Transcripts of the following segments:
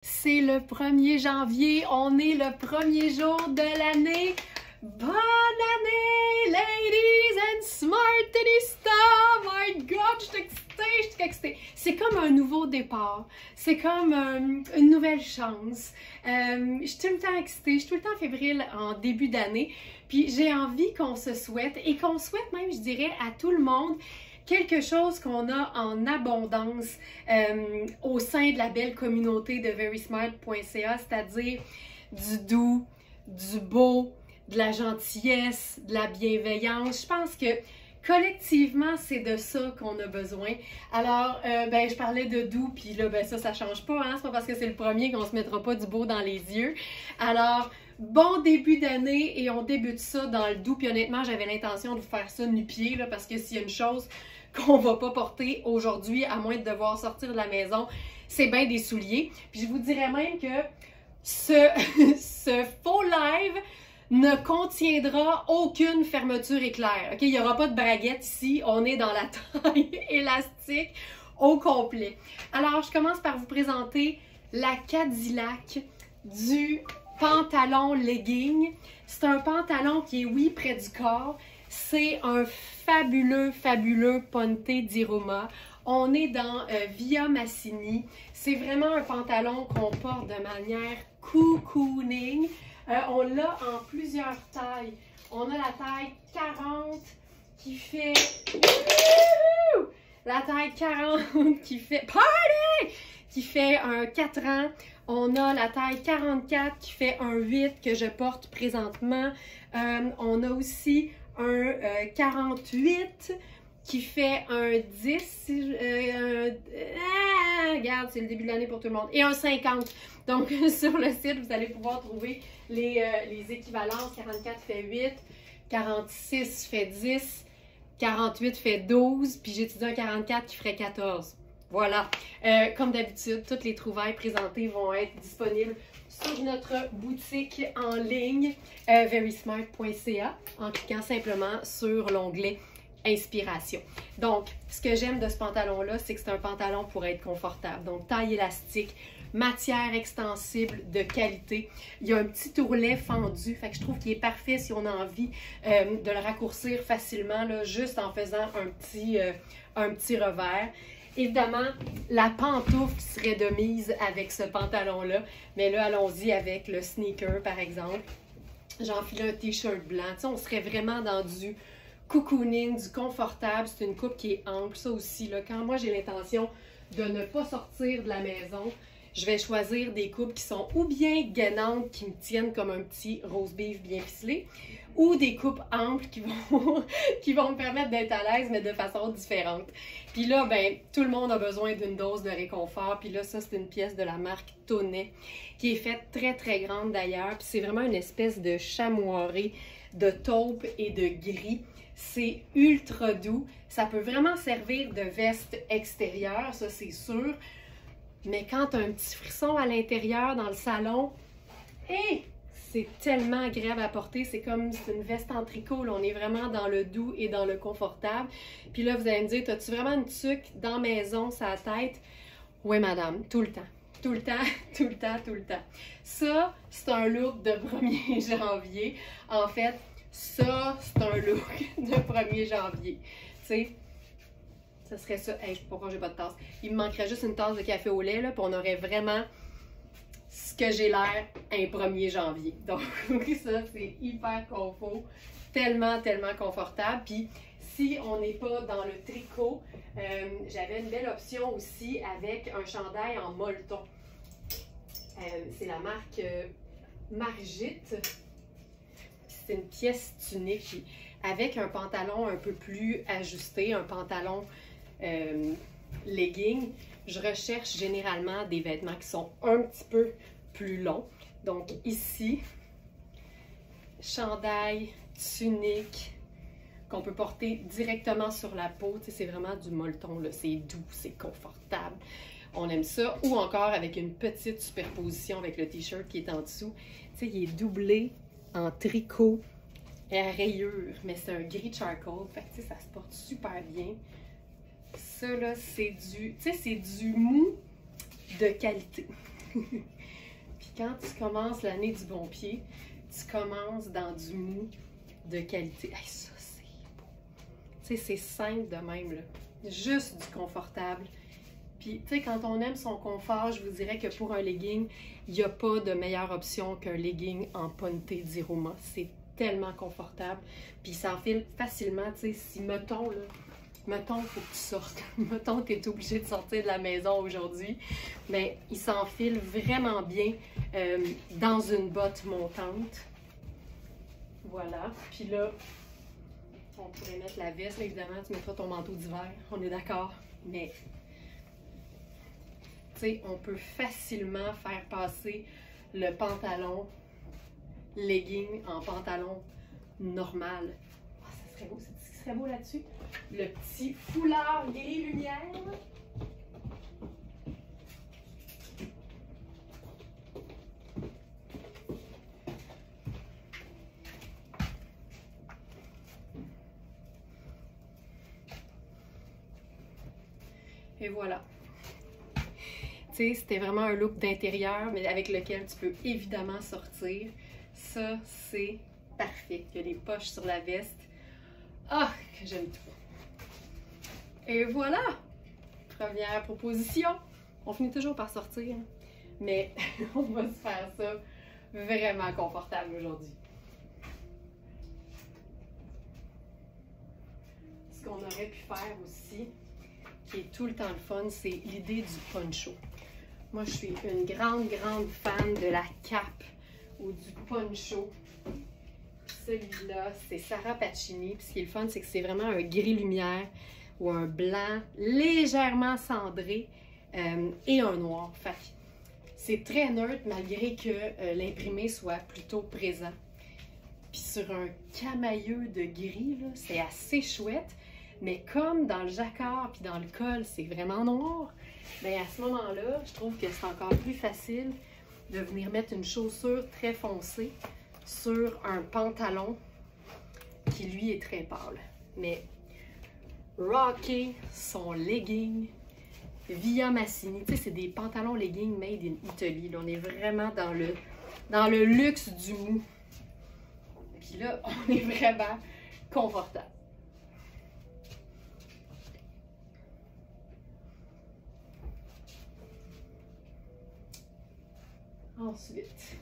C'est le 1er janvier, on est le premier jour de l'année. Bonne année, ladies and smartistas! My God, je suis excitée. C'est comme un nouveau départ. C'est comme une nouvelle chance. Je suis tout le temps excitée, je suis tout le temps fébrile en début d'année. Puis j'ai envie qu'on se souhaite et qu'on souhaite même, je dirais, à tout le monde quelque chose qu'on a en abondance au sein de la belle communauté de verysmart.ca, c'est-à-dire du doux, du beau, de la gentillesse, de la bienveillance. Je pense que collectivement, c'est de ça qu'on a besoin. Alors, je parlais de doux, puis là, ça change pas, hein? C'est pas parce que c'est le premier qu'on se mettra pas du beau dans les yeux. Alors, bon début d'année et on débute ça dans le doux. Puis honnêtement, j'avais l'intention de vous faire ça nu-pied, là, parce que s'il y a une chose qu'on va pas porter aujourd'hui, à moins de devoir sortir de la maison, c'est bien des souliers. Puis je vous dirais même que ce faux live ne contiendra aucune fermeture éclair. OK? Il n'y aura pas de braguette ici. On est dans la taille élastique au complet. Alors, je commence par vous présenter la Cadillac du pantalon legging. C'est un pantalon qui est, oui, près du corps. C'est un fabuleux ponte di Roma. On est dans Via Massini. C'est vraiment un pantalon qu'on porte de manière cocooning. On l'a en plusieurs tailles. On a la taille 40 qui fait... La taille 40 qui fait... Party! Qui fait un 4 ans. On a la taille 44 qui fait un 8 que je porte présentement. On a aussi un 48 qui fait un 10. Regarde, c'est le début de l'année pour tout le monde. Et un 50. Donc, sur le site, vous allez pouvoir trouver les équivalences. 44 fait 8, 46 fait 10, 48 fait 12, puis j'ai étudié un 44 qui ferait 14. Voilà. Comme d'habitude, toutes les trouvailles présentées vont être disponibles sur notre boutique en ligne, verysmart.ca, en cliquant simplement sur l'onglet Inspiration. Donc, ce que j'aime de ce pantalon-là, c'est que c'est un pantalon pour être confortable. Donc, taille élastique, matière extensible de qualité. Il y a un petit ourlet fendu, fait que je trouve qu'il est parfait si on a envie de le raccourcir facilement, là, juste en faisant un petit revers. Évidemment, la pantoufle serait de mise avec ce pantalon-là, mais là, allons-y avec le sneaker, par exemple. J'enfile un t-shirt blanc. Tu sais, on serait vraiment dans du cocooning, du confortable. C'est une coupe qui est ample. Ça aussi, là, quand moi, j'ai l'intention de ne pas sortir de la maison, je vais choisir des coupes qui sont ou bien gainantes, qui me tiennent comme un petit roast beef bien ficelé, ou des coupes amples qui vont me permettre d'être à l'aise, mais de façon différente. Puis là, tout le monde a besoin d'une dose de réconfort. Puis là, ça, c'est une pièce de la marque Tonnet, qui est faite très grande d'ailleurs. Puis c'est vraiment une espèce de chamoiré de taupe et de gris. C'est ultra doux. Ça peut vraiment servir de veste extérieure, ça c'est sûr. Mais quand tu as un petit frisson à l'intérieur, dans le salon, c'est tellement agréable à porter. C'est comme une veste en tricot. Là. On est vraiment dans le doux et dans le confortable. Puis là, vous allez me dire, as-tu vraiment une tuque dans la maison, sa tête? Oui, madame, tout le temps. Tout le temps, tout le temps, tout le temps. Ça, c'est un look de 1er janvier. En fait, ça, c'est un look de 1er janvier. Tu sais, ça serait ça. Hey, pourquoi j'ai pas de tasse? Il me manquerait juste une tasse de café au lait, là, puis on aurait vraiment ce que j'ai l'air un 1er janvier. Donc, ça, c'est hyper confort. Tellement confortable. Puis, si on n'est pas dans le tricot, j'avais une belle option aussi avec un chandail en molleton. C'est la marque Margit. C'est une pièce tunique avec un pantalon un peu plus ajusté, un pantalon legging. Je recherche généralement des vêtements qui sont un petit peu plus longs. Donc ici, chandail, tunique, qu'on peut porter directement sur la peau. Tu sais, c'est vraiment du molleton, c'est doux, c'est confortable. On aime ça. Ou encore avec une petite superposition avec le t-shirt qui est en dessous. Tu sais, il est doublé en tricot et à rayures, mais c'est un gris charcoal. Fait que tu sais, ça se porte super bien. Ça, là, c'est du mou de qualité. Puis quand tu commences l'année du bon pied, tu commences dans du mou de qualité. Hey, ça, c'est beau. Tu sais, c'est simple de même, là. Juste du confortable. Puis, tu sais, quand on aime son confort, je vous dirais que pour un legging, il n'y a pas de meilleure option qu'un legging en ponte d'Iruma. C'est tellement confortable. Puis, ça enfile facilement. Tu sais, si, mettons, il faut que tu sortes. Mettons, tu es obligé de sortir de la maison aujourd'hui. Mais il s'enfile vraiment bien dans une botte montante. Voilà. Puis là, on pourrait mettre la veste. Là, évidemment, tu mettras ton manteau d'hiver. On est d'accord. Mais, tu sais, on peut facilement faire passer le pantalon legging en pantalon normal. Oh, ça serait beau. C'est ce qui serait beau là-dessus. Le petit foulard gris-lumière. Et voilà. Tu sais, c'était vraiment un look d'intérieur, mais avec lequel tu peux évidemment sortir. Ça, c'est parfait. Il y a des poches sur la veste. Ah, que j'aime tout. Et voilà! Première proposition. On finit toujours par sortir, mais on va se faire ça vraiment confortable aujourd'hui. Ce qu'on aurait pu faire aussi, qui est tout le temps le fun, c'est l'idée du poncho. Moi, je suis une grande fan de la cape ou du poncho. Celui-là, c'est Sarah Pacini. Puis ce qui est le fun, c'est que c'est vraiment un gris lumière ou un blanc légèrement cendré et un noir. Fait c'est très neutre malgré que l'imprimé soit plutôt présent. Puis sur un camailleux de gris, c'est assez chouette. Mais comme dans le jacquard puis dans le col, c'est vraiment noir, bien à ce moment-là, je trouve que c'est encore plus facile de venir mettre une chaussure très foncée sur un pantalon qui, lui, est très pâle. Mais rocker son legging Via Massini, tu sais, c'est des pantalons leggings made in Italy. Là, on est vraiment dans le luxe du mou. Puis là, on est vraiment confortable. Ensuite,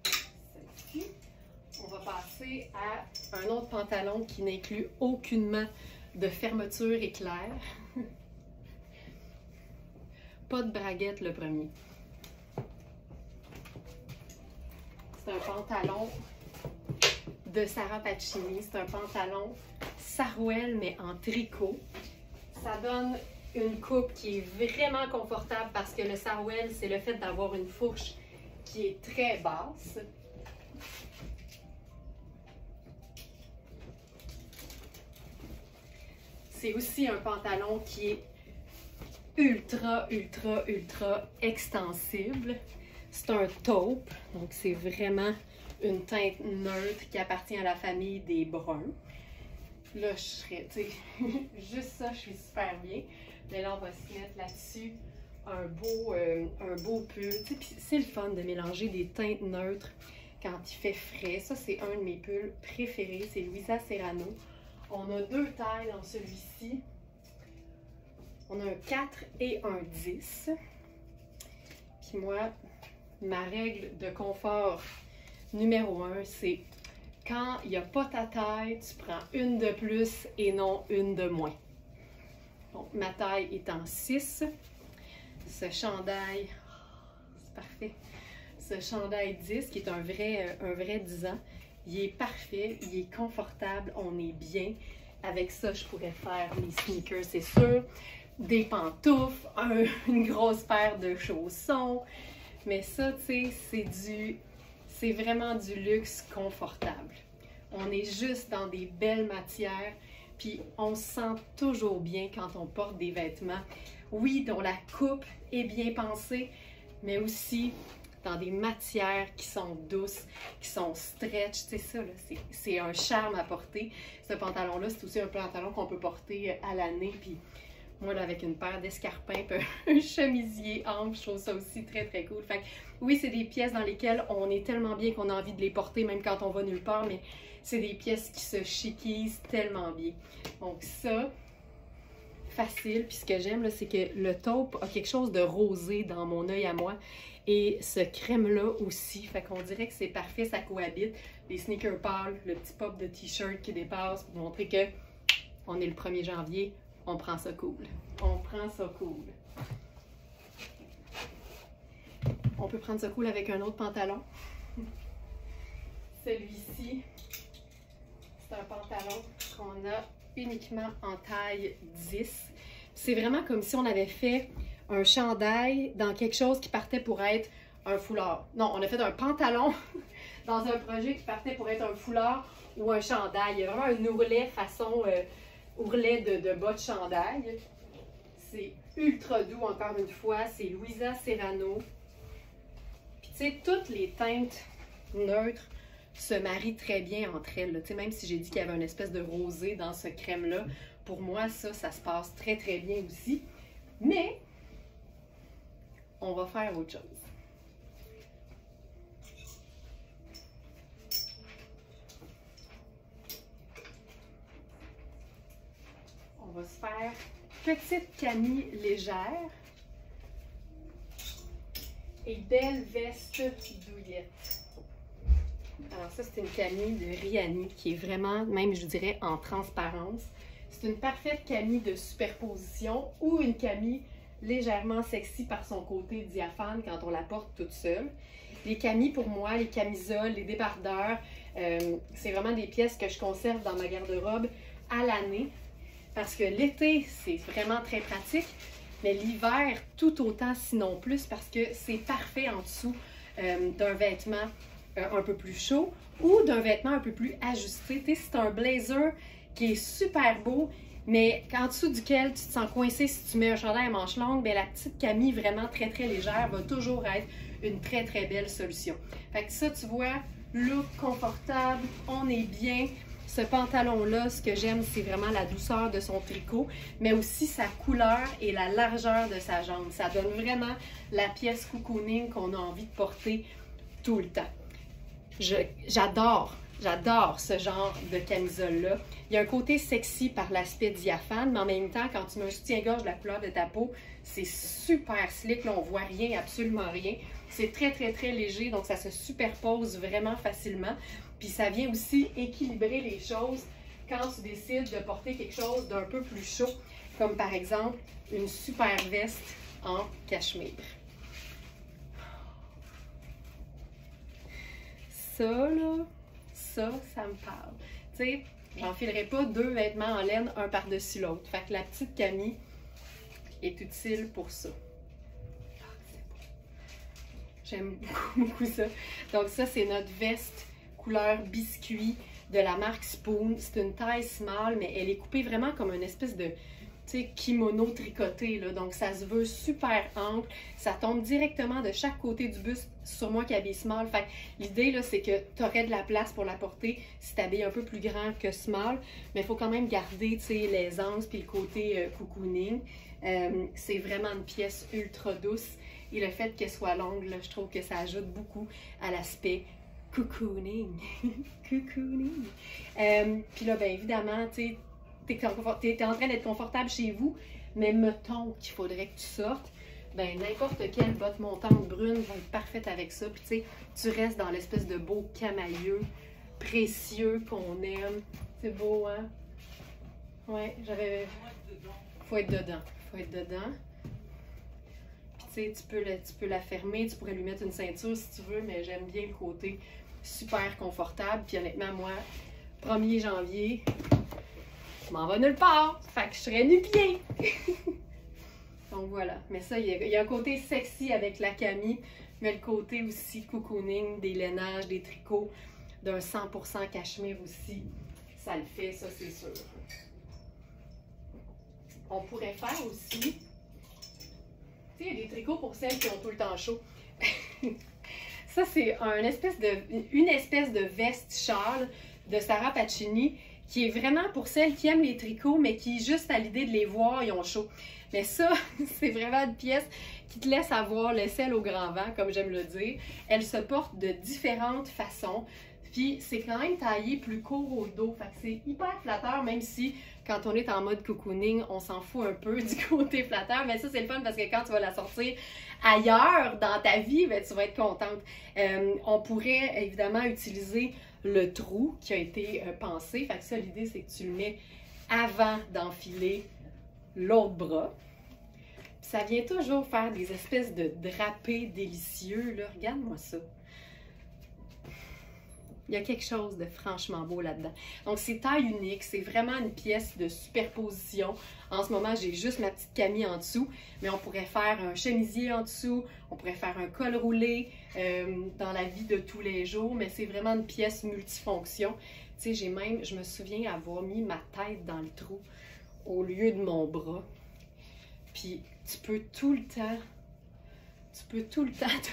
celle-ci, on va passer à un autre pantalon qui n'inclut aucunement de fermeture éclair. Pas de braguette le premier. C'est un pantalon de Sarah Pacini. C'est un pantalon sarouel mais en tricot. Ça donne une coupe qui est vraiment confortable parce que le sarouel, c'est le fait d'avoir une fourche qui est très basse. C'est aussi un pantalon qui est ultra extensible. C'est un taupe, donc c'est vraiment une teinte neutre qui appartient à la famille des bruns. Là, je serais, tu sais, juste ça, je suis super bien. Mais là, on va se mettre là-dessus un beau pull. Tu sais, puis c'est le fun de mélanger des teintes neutres quand il fait frais. Ça, c'est un de mes pulls préférés. C'est Luisa Serrano. On a deux tailles dans celui-ci. On a un 4 et un 10. Puis moi, ma règle de confort numéro 1, c'est quand il n'y a pas ta taille, tu prends une de plus et non une de moins. Donc, ma taille est en 6. Ce chandail, c'est parfait. Ce chandail 10, qui est un vrai 10 ans, il est parfait, il est confortable, on est bien. Avec ça, je pourrais faire mes sneakers, c'est sûr. Des pantoufles, une grosse paire de chaussons. Mais ça, tu sais, c'est vraiment du luxe confortable. On est juste dans des belles matières, puis on se sent toujours bien quand on porte des vêtements, oui, dont la coupe est bien pensée, mais aussi dans des matières qui sont douces, qui sont stretch. C'est ça, là, c'est un charme à porter. Ce pantalon-là, c'est aussi un pantalon qu'on peut porter à l'année. Puis moi, là, avec une paire d'escarpins, un chemisier ample, je trouve ça aussi très, très cool. Fait que, oui, c'est des pièces dans lesquelles on est tellement bien qu'on a envie de les porter, même quand on va nulle part, mais c'est des pièces qui se chiquisent tellement bien. Donc ça, facile. Puis ce que j'aime, c'est que le taupe a quelque chose de rosé dans mon œil à moi. Et ce crème-là aussi. Fait qu'on dirait que c'est parfait, ça cohabite. Les sneakers pâles, le petit pop de t-shirt qui dépasse pour montrer que on est le 1er janvier. On prend ça cool. On prend ça cool. On peut prendre ça cool avec un autre pantalon. Celui-ci, c'est un pantalon qu'on a uniquement en taille 10. C'est vraiment comme si on avait fait un chandail dans quelque chose qui partait pour être un foulard. Non, on a fait un pantalon dans un projet qui partait pour être un foulard ou un chandail. Il y a vraiment un ourlet façon ourlet de bas de chandail. C'est ultra doux encore une fois. C'est Louisa Serrano. Puis tu sais, toutes les teintes neutres se marient très bien entre elles. Tu sais, même si j'ai dit qu'il y avait une espèce de rosé dans ce crème-là, pour moi, ça se passe très très bien aussi. Mais on va faire autre chose. On va se faire petite camie légère et belle veste douillette. Alors ça, c'est une camie de Rihanni qui est vraiment, même je dirais, en transparence. C'est une parfaite camie de superposition ou une camie légèrement sexy par son côté diaphane quand on la porte toute seule. Les camis, pour moi, les camisoles, les débardeurs, c'est vraiment des pièces que je conserve dans ma garde-robe à l'année. Parce que l'été, c'est vraiment très pratique, mais l'hiver, tout autant, sinon plus, parce que c'est parfait en dessous d'un vêtement un peu plus chaud ou d'un vêtement un peu plus ajusté. Tu sais, c'est un blazer qui est super beau, mais en dessous duquel tu te sens coincé si tu mets un chandail à manches longues, bien, la petite camie vraiment très très légère va toujours être une très très belle solution. Fait que ça, tu vois, look confortable, on est bien. Ce pantalon-là, ce que j'aime, c'est vraiment la douceur de son tricot, mais aussi sa couleur et la largeur de sa jambe. Ça donne vraiment la pièce cocooning qu'on a envie de porter tout le temps. J'adore ce genre de camisole-là. Il y a un côté sexy par l'aspect diaphane, mais en même temps, quand tu mets un soutien-gorge de la couleur de ta peau, c'est super slick. Là, on voit rien, absolument rien. C'est très, très, très léger, donc ça se superpose vraiment facilement. Puis ça vient aussi équilibrer les choses quand tu décides de porter quelque chose d'un peu plus chaud, comme par exemple une super veste en cachemire. Ça, là, ça me parle. Tu sais, j'enfilerai pas 2 vêtements en laine, un par-dessus l'autre. Fait que la petite camie est utile pour ça. J'aime beaucoup, beaucoup ça. Donc ça, c'est notre veste couleur biscuit de la marque Spoon. C'est une taille small, mais elle est coupée vraiment comme une espèce de kimono tricoté, là. Donc ça se veut super ample. Ça tombe directement de chaque côté du buste sur moi qui habille small. Fait l'idée, là, c'est que tu aurais de la place pour la porter si tu habilles un peu plus grand que small. Mais il faut quand même garder, l'aisance puis le côté cocooning. C'est vraiment une pièce ultra douce. Et le fait qu'elle soit longue, là, je trouve que ça ajoute beaucoup à l'aspect cocooning. Cocooning. Puis là, bien évidemment, tu es en train d'être confortable chez vous, mais mettons qu'il faudrait que tu sortes, ben n'importe quelle botte montante brune va être parfaite avec ça. Puis tu sais, tu restes dans l'espèce de beau camailleux, précieux qu'on aime. C'est beau, hein? Ouais, faut être dedans. Faut être dedans. Puis tu sais, tu peux la fermer, tu pourrais lui mettre une ceinture si tu veux, mais j'aime bien le côté super confortable. Puis honnêtement, moi, 1er janvier, je m'en vais nulle part. Fait que je serais nu-pied. Donc voilà. Mais ça, il y a un côté sexy avec la camie, mais le côté aussi cocooning, des lainages, des tricots, d'un 100% cachemire aussi. Ça le fait, ça c'est sûr. On pourrait faire aussi... Tu sais, il y a des tricots pour celles qui ont tout le temps chaud. Ça, c'est une espèce de veste-châle de Sarah Pacini qui est vraiment pour celles qui aiment les tricots, mais qui, juste à l'idée de les voir, ils ont chaud. Mais ça, c'est vraiment une pièce qui te laisse avoir l'aisselle au grand vent, comme j'aime le dire. Elle se porte de différentes façons. Puis, c'est quand même taillé plus court au dos. Fait que c'est hyper flatteur, même si, quand on est en mode cocooning, on s'en fout un peu du côté flatteur. Mais ça, c'est le fun parce que quand tu vas la sortir ailleurs dans ta vie, ben, tu vas être contente. On pourrait évidemment utiliser le trou qui a été pensé. Fait que ça, l'idée, c'est que tu le mets avant d'enfiler l'autre bras. Puis ça vient toujours faire des espèces de drapés délicieux, là. Regarde-moi ça. Il y a quelque chose de franchement beau là-dedans. Donc, c'est taille unique. C'est vraiment une pièce de superposition. En ce moment, j'ai juste ma petite camie en dessous, mais on pourrait faire un chemisier en dessous. On pourrait faire un col roulé dans la vie de tous les jours, mais c'est vraiment une pièce multifonction. Tu sais, je me souviens avoir mis ma tête dans le trou au lieu de mon bras. Puis, tu peux tout le temps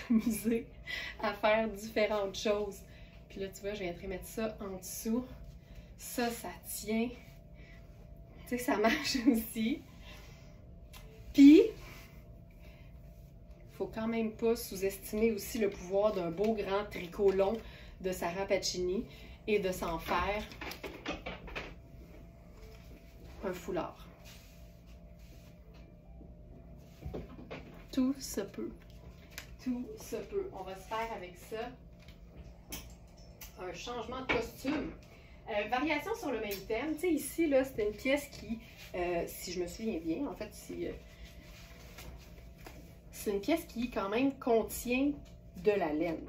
t'amuser à faire différentes choses. Puis là, tu vois, je viens de remettre ça en dessous. Ça tient. Tu sais, ça marche aussi. Puis, il faut quand même pas sous-estimer aussi le pouvoir d'un beau grand tricot long de Sarah Pacini et de s'en faire un foulard. Tout se peut. Tout se peut. On va se faire avec ça un changement de costume. Variation sur le même thème. Tu sais, ici, là, c'était une pièce qui, si je me souviens bien, en fait, c'est une pièce qui, quand même, contient de la laine.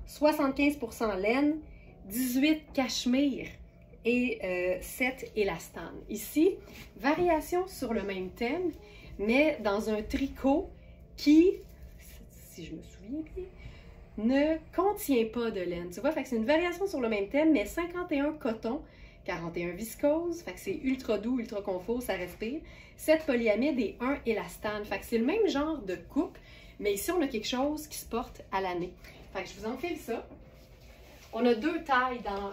75% laine, 18 cachemire et 7 élastane. Ici, variation sur le même thème, mais dans un tricot qui, si je me souviens bien, ne contient pas de laine. Tu vois, fait que c'est une variation sur le même thème, mais 51 coton, 41 viscose, fait que c'est ultra doux, ultra confort, ça respire. 7 polyamide et 1 élastane. Fait que c'est le même genre de coupe, mais ici on a quelque chose qui se porte à l'année. Fait que je vous enfile ça. On a deux tailles dans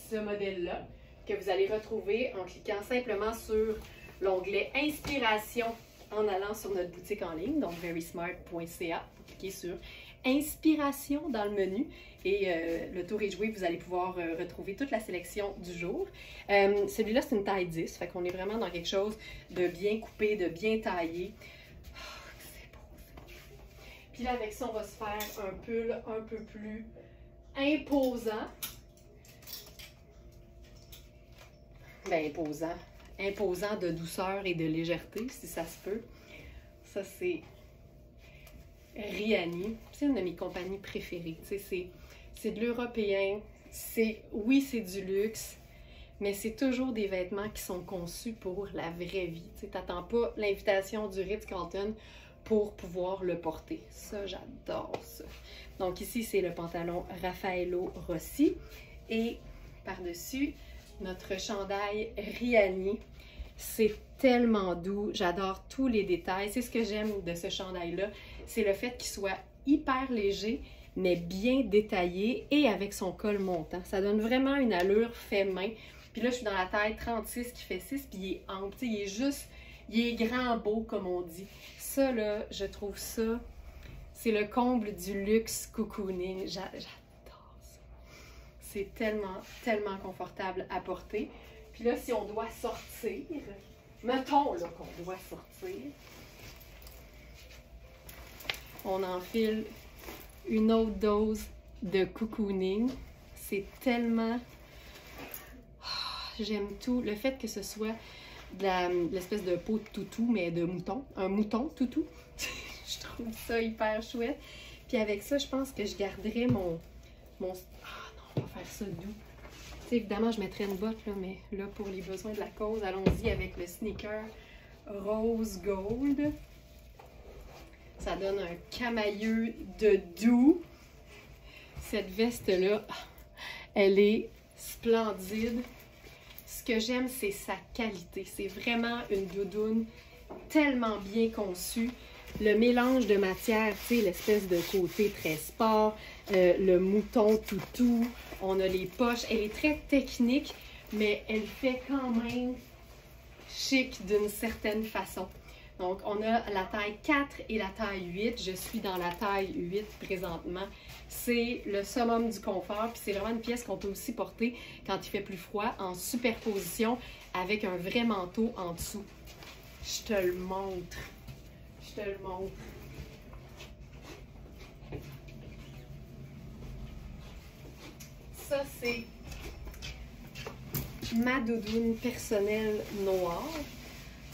ce modèle-là que vous allez retrouver en cliquant simplement sur l'onglet Inspiration en allant sur notre boutique en ligne, donc verysmart.ca. Cliquez sur Inspiration dans le menu et le tour est joué, vous allez pouvoir retrouver toute la sélection du jour. Celui-là, c'est une taille 10, fait qu'on est vraiment dans quelque chose de bien coupé, de bien taillé. Oh, c'est beau, c'est beau. Puis là, avec ça, on va se faire un pull un peu plus imposant. Ben, imposant de douceur et de légèreté, si ça se peut. Ça, c'est Riani. C'est une de mes compagnies préférées. C'est de l'européen. Oui, c'est du luxe, mais c'est toujours des vêtements qui sont conçus pour la vraie vie. Tu n'attends pas l'invitation du Ritz-Carlton pour pouvoir le porter. Ça, j'adore ça. Donc ici, c'est le pantalon Raffaello Rossi. Et par-dessus, notre chandail Riani. C'est tellement doux. J'adore tous les détails. C'est ce que j'aime de ce chandail-là. C'est le fait qu'il soit hyper léger, mais bien détaillé et avec son col montant. Ça donne vraiment une allure fait main. Puis là, je suis dans la taille 36 qui fait 6, puis il est ample. Il est grand beau, comme on dit. Ça, là, je trouve ça, c'est le comble du luxe cocooning. J'adore ça. C'est tellement, tellement confortable à porter. Puis là, si on doit sortir, mettons là qu'on doit sortir, on enfile une autre dose de cocooning. C'est tellement... j'aime tout. Le fait que ce soit de l'espèce de peau de toutou, mais de mouton. Un mouton toutou. Je trouve ça hyper chouette. Puis avec ça, je pense que je garderai mon... Ah non, on va faire ça doux. Tu sais, évidemment, je mettrais une botte, là, mais là, pour les besoins de la cause, allons-y avec le sneaker rose gold. Ça donne un camailleux de doux. Cette veste-là, elle est splendide. Ce que j'aime, c'est sa qualité. C'est vraiment une doudoune tellement bien conçue. le mélange de matière, tu sais, l'espèce de côté très sport, le mouton toutou, on a les poches. Elle est très technique, mais elle fait quand même chic d'une certaine façon. Donc, on a la taille 4 et la taille 8. Je suis dans la taille 8 présentement. C'est le summum du confort. Puis c'est vraiment une pièce qu'on peut aussi porter quand il fait plus froid, en superposition avec un vrai manteau en dessous. Je te le montre. Je te le montre. Ça, c'est ma doudoune personnelle noire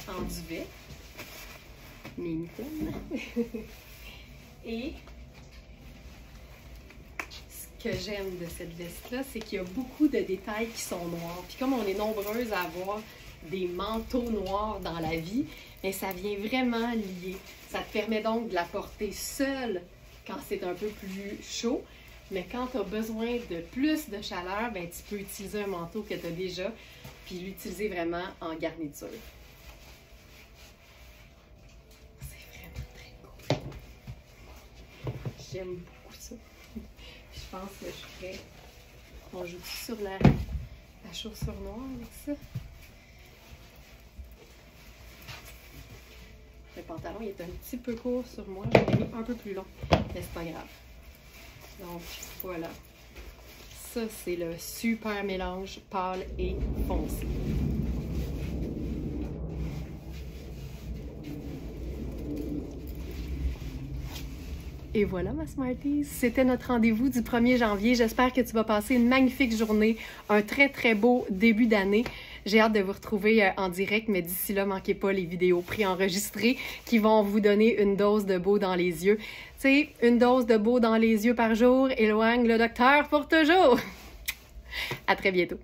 en duvet. Mes mitaines. Et ce que j'aime de cette veste-là, c'est qu'il y a beaucoup de détails qui sont noirs. Puis comme on est nombreuses à avoir des manteaux noirs dans la vie, mais ça vient vraiment lier. Ça te permet donc de la porter seule quand c'est un peu plus chaud, mais quand tu as besoin de plus de chaleur, ben, tu peux utiliser un manteau que tu as déjà, puis l'utiliser vraiment en garniture. J'aime beaucoup ça. Je pense que je ferais... On joue sur la chaussure noire avec ça. Le pantalon il est un petit peu court sur moi. Je l'ai mis un peu plus long, mais c'est pas grave. Donc voilà. Ça, c'est le super mélange pâle et foncé. Et voilà ma Smarties, c'était notre rendez-vous du 1er janvier. J'espère que tu vas passer une magnifique journée, un très très beau début d'année. J'ai hâte de vous retrouver en direct, mais d'ici là, manquez pas les vidéos préenregistrées qui vont vous donner une dose de beau dans les yeux. Tu sais, une dose de beau dans les yeux par jour éloigne le docteur pour toujours. À très bientôt.